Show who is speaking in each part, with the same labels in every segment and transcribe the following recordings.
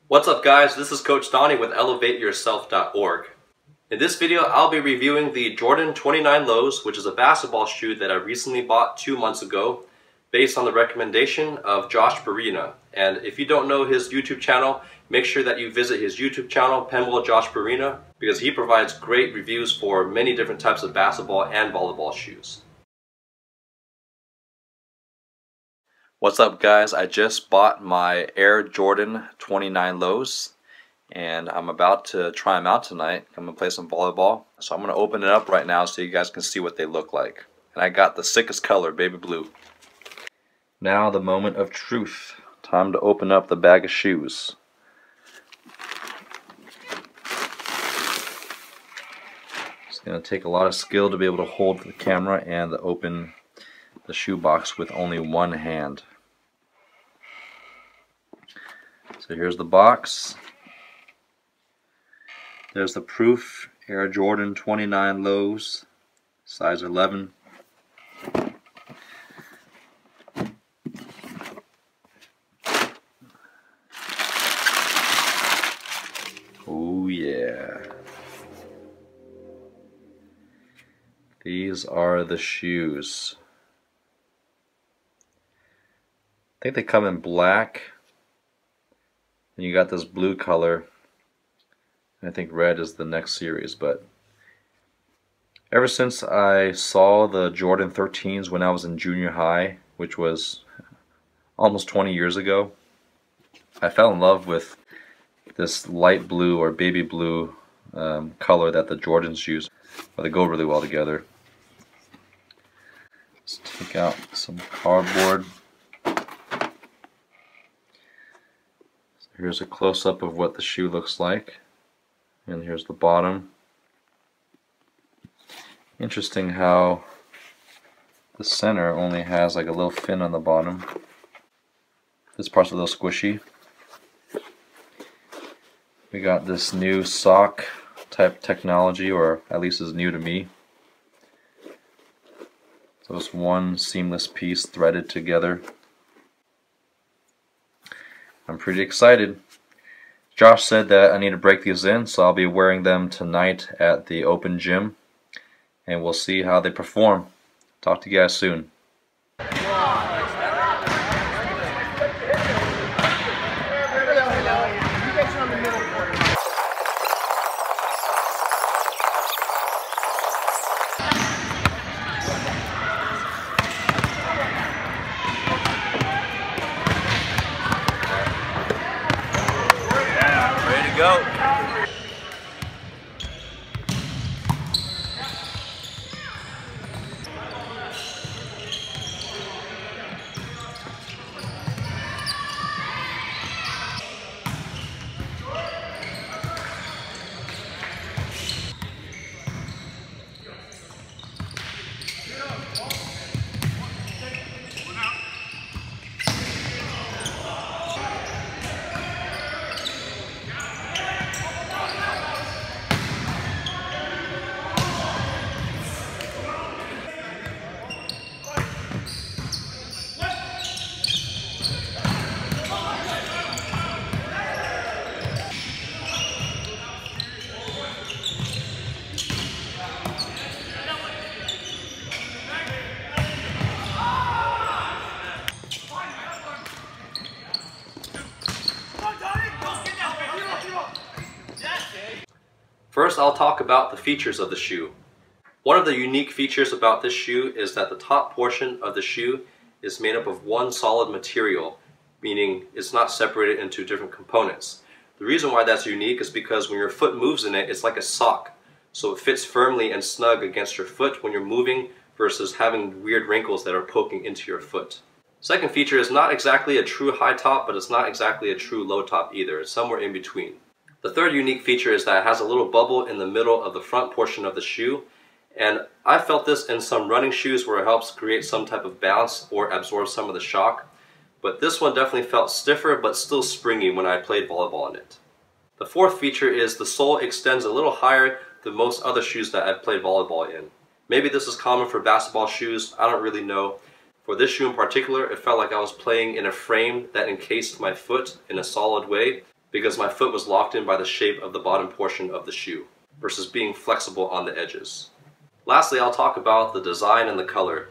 Speaker 1: What's up guys, this is Coach Donnie with ElevateYourself.org. In this video, I'll be reviewing the Jordan 29 Lows, which is a basketball shoe that I recently bought 2 months ago based on the recommendation of Josh Barina. And if you don't know his YouTube channel, make sure that you visit his YouTube channel, Penwell Josh Barina, because he provides great reviews for many different types of basketball and volleyball shoes. What's up guys, I just bought my Air Jordan 29 Lows and I'm about to try them out tonight. I'm going to play some volleyball. So I'm going to open it up right now so you guys can see what they look like. And I got the sickest color, baby blue. Now the moment of truth. Time to open up the bag of shoes. It's going to take a lot of skill to be able to hold the camera and to open the shoe box with only one hand. So here's the box. There's the proof, Air Jordan 29 Lows, size 11. Oh yeah. These are the shoes. I think they come in black, and you got this blue color. I think red is the next series, but ever since I saw the Jordan 13s when I was in junior high, which was almost 20 years ago, I fell in love with this light blue or baby blue color that the Jordans use. But they go really well together. Let's take out some cardboard. Here's a close-up of what the shoe looks like. And here's the bottom. Interesting how the center only has like a little fin on the bottom. This part's a little squishy. We got this new sock type technology, or at least is new to me. So it's one seamless piece threaded together. I'm pretty excited. Josh said that I need to break these in, so I'll be wearing them tonight at the open gym, and we'll see how they perform. Talk to you guys soon. Go. First, I'll talk about the features of the shoe. One of the unique features about this shoe is that the top portion of the shoe is made up of one solid material, meaning it's not separated into different components. The reason why that's unique is because when your foot moves in it, it's like a sock. So it fits firmly and snug against your foot when you're moving versus having weird wrinkles that are poking into your foot. Second feature is not exactly a true high top, but it's not exactly a true low top either. It's somewhere in between. The third unique feature is that it has a little bubble in the middle of the front portion of the shoe, and I felt this in some running shoes where it helps create some type of bounce or absorb some of the shock, but this one definitely felt stiffer but still springy when I played volleyball in it. The fourth feature is the sole extends a little higher than most other shoes that I've played volleyball in. Maybe this is common for basketball shoes, I don't really know. For this shoe in particular, it felt like I was playing in a frame that encased my foot in a solid way, because my foot was locked in by the shape of the bottom portion of the shoe versus being flexible on the edges. Lastly, I'll talk about the design and the color.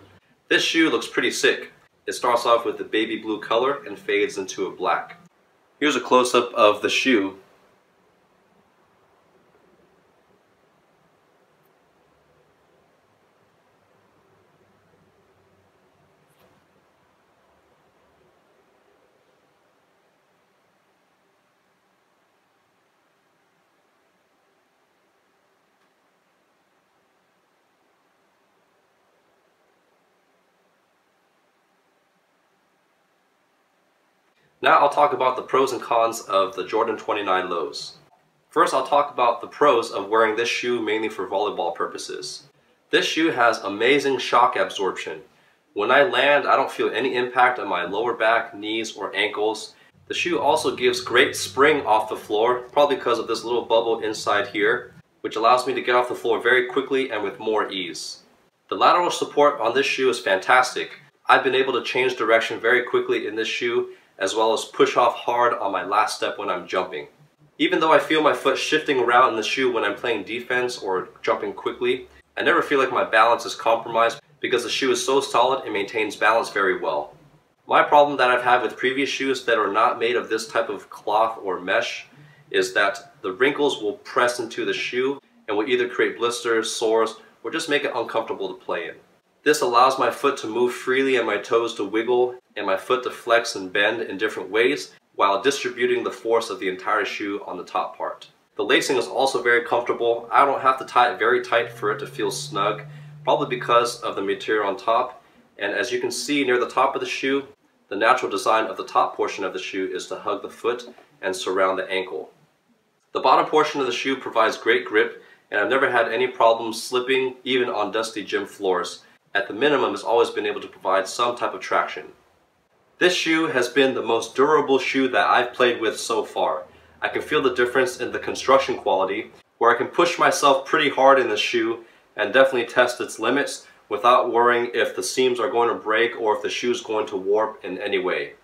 Speaker 1: This shoe looks pretty sick. It starts off with the baby blue color and fades into a black. Here's a close-up of the shoe. Now I'll talk about the pros and cons of the Jordan 29 Lows. First, I'll talk about the pros of wearing this shoe mainly for volleyball purposes. This shoe has amazing shock absorption. When I land, I don't feel any impact on my lower back, knees, or ankles. The shoe also gives great spring off the floor, probably because of this little bubble inside here, which allows me to get off the floor very quickly and with more ease. The lateral support on this shoe is fantastic. I've been able to change direction very quickly in this shoe, as well as push off hard on my last step when I'm jumping. Even though I feel my foot shifting around in the shoe when I'm playing defense or jumping quickly, I never feel like my balance is compromised because the shoe is so solid and maintains balance very well. My problem that I've had with previous shoes that are not made of this type of cloth or mesh is that the wrinkles will press into the shoe and will either create blisters, sores, or just make it uncomfortable to play in. This allows my foot to move freely and my toes to wiggle and my foot to flex and bend in different ways while distributing the force of the entire shoe on the top part. The lacing is also very comfortable. I don't have to tie it very tight for it to feel snug, probably because of the material on top. And as you can see near the top of the shoe, the natural design of the top portion of the shoe is to hug the foot and surround the ankle. The bottom portion of the shoe provides great grip, and I've never had any problems slipping even on dusty gym floors. At the minimum, it's always been able to provide some type of traction. This shoe has been the most durable shoe that I've played with so far. I can feel the difference in the construction quality, where I can push myself pretty hard in the shoe and definitely test its limits without worrying if the seams are going to break or if the shoe is going to warp in any way.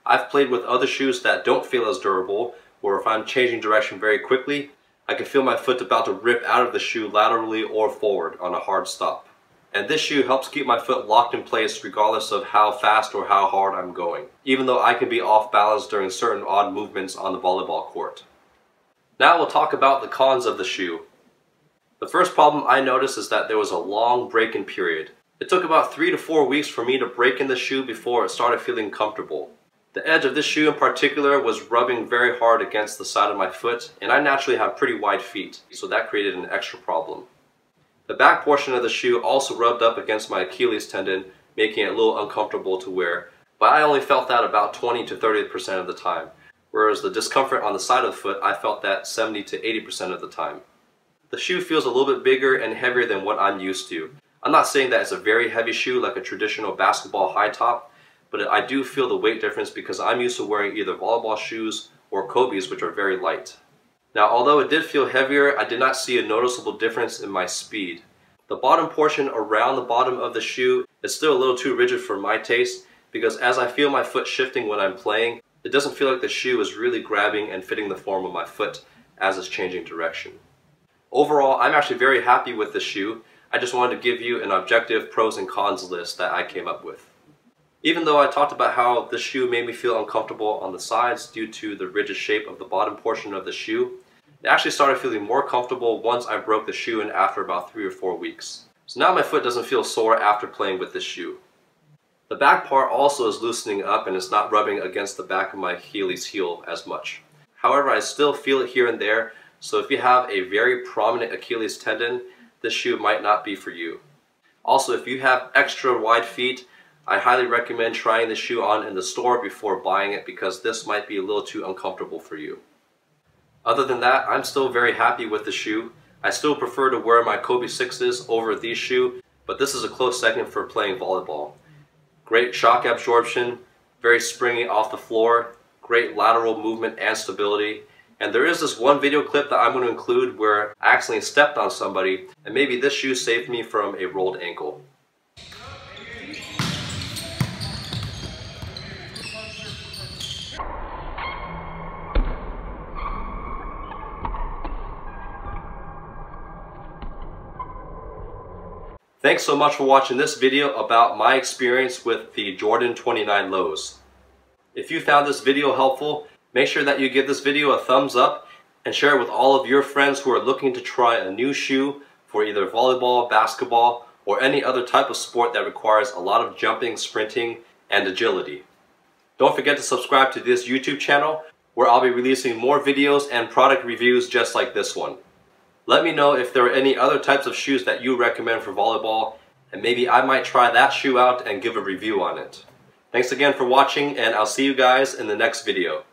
Speaker 1: I've played with other shoes that don't feel as durable, where if I'm changing direction very quickly, I can feel my foot about to rip out of the shoe laterally or forward on a hard stop. And this shoe helps keep my foot locked in place regardless of how fast or how hard I'm going, even though I can be off balance during certain odd movements on the volleyball court. Now we'll talk about the cons of the shoe. The first problem I noticed is that there was a long break-in period. It took about 3 to 4 weeks for me to break in the shoe before it started feeling comfortable. The edge of this shoe in particular was rubbing very hard against the side of my foot, and I naturally have pretty wide feet, so that created an extra problem. The back portion of the shoe also rubbed up against my Achilles tendon, making it a little uncomfortable to wear, but I only felt that about 20 to 30% of the time, whereas the discomfort on the side of the foot, I felt that 70 to 80% of the time. The shoe feels a little bit bigger and heavier than what I'm used to. I'm not saying that it's a very heavy shoe like a traditional basketball high top, but I do feel the weight difference because I'm used to wearing either volleyball shoes or Kobe's, which are very light. Now, although it did feel heavier, I did not see a noticeable difference in my speed. The bottom portion around the bottom of the shoe is still a little too rigid for my taste because as I feel my foot shifting when I'm playing, it doesn't feel like the shoe is really grabbing and fitting the form of my foot as it's changing direction. Overall, I'm actually very happy with this shoe. I just wanted to give you an objective pros and cons list that I came up with. Even though I talked about how this shoe made me feel uncomfortable on the sides due to the rigid shape of the bottom portion of the shoe, it actually started feeling more comfortable once I broke the shoe in after about 3 or 4 weeks. So now my foot doesn't feel sore after playing with this shoe. The back part also is loosening up and it's not rubbing against the back of my Achilles heel as much. However, I still feel it here and there, so if you have a very prominent Achilles tendon, this shoe might not be for you. Also, if you have extra wide feet, I highly recommend trying this shoe on in the store before buying it because this might be a little too uncomfortable for you. Other than that, I'm still very happy with the shoe. I still prefer to wear my Kobe 6s over these shoes, but this is a close second for playing volleyball. Great shock absorption, very springy off the floor, great lateral movement and stability. And there is this one video clip that I'm going to include where I accidentally stepped on somebody, and maybe this shoe saved me from a rolled ankle. Thanks so much for watching this video about my experience with the Jordan 29 Lows. If you found this video helpful, make sure that you give this video a thumbs up and share it with all of your friends who are looking to try a new shoe for either volleyball, basketball, or any other type of sport that requires a lot of jumping, sprinting, and agility. Don't forget to subscribe to this YouTube channel where I'll be releasing more videos and product reviews just like this one. Let me know if there are any other types of shoes that you recommend for volleyball, and maybe I might try that shoe out and give a review on it. Thanks again for watching, and I'll see you guys in the next video.